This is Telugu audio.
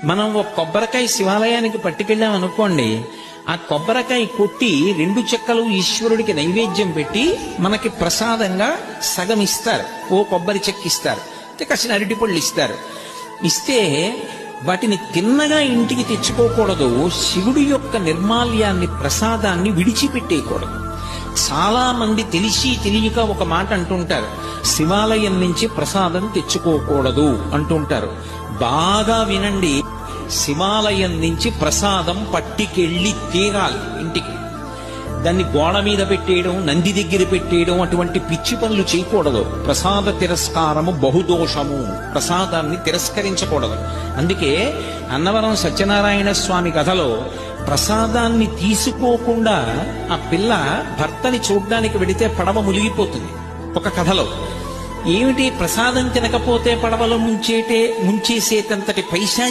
మనం ఒక కొబ్బరికాయ శివాలయానికి పట్టుకెళ్ళాం అనుకోండి, ఆ కొబ్బరికాయ కొట్టి 2 చెక్కలు ఈశ్వరుడికి నైవేద్యం పెట్టి మనకి ప్రసాదంగా సగం ఇస్తారు, ఓ కొబ్బరి చెక్క ఇస్తారు, కాసిన అరటిపళ్ళు ఇస్తారు. ఇస్తే వాటిని తిన్నగా ఇంటికి తెచ్చుకోకూడదు. శివుడి యొక్క నిర్మాల్యాన్ని, ప్రసాదాన్ని విడిచిపెట్టేయకూడదు. చాలా మంది తెలిసి తెలియక ఒక మాట అంటుంటారు, శివాలయం నుంచి ప్రసాదం తెచ్చుకోకూడదు అంటుంటారు. బాగా వినండి, శివాలయం నుంచి ప్రసాదం పట్టికెళ్ళి తీరాలి ఇంటికి. దాన్ని గోడ మీద పెట్టేయడం, నంది దగ్గర పెట్టేయడం, అటువంటి పిచ్చి పనులు చేయకూడదు. ప్రసాద తిరస్కారము బహుదోషము, ప్రసాదాన్ని తిరస్కరించకూడదు. అందుకే అన్నవరం సత్యనారాయణ స్వామి కథలో ప్రసాదాన్ని తీసుకోకుండా ఆ పిల్ల భర్తని చూడ్డానికి వెడితే పడవ మునిగిపోతుంది. ఒక కథలో ఏమిటి, ప్రసాదం తినకపోతే పడవలో ముంచేసేటంతటి పైశా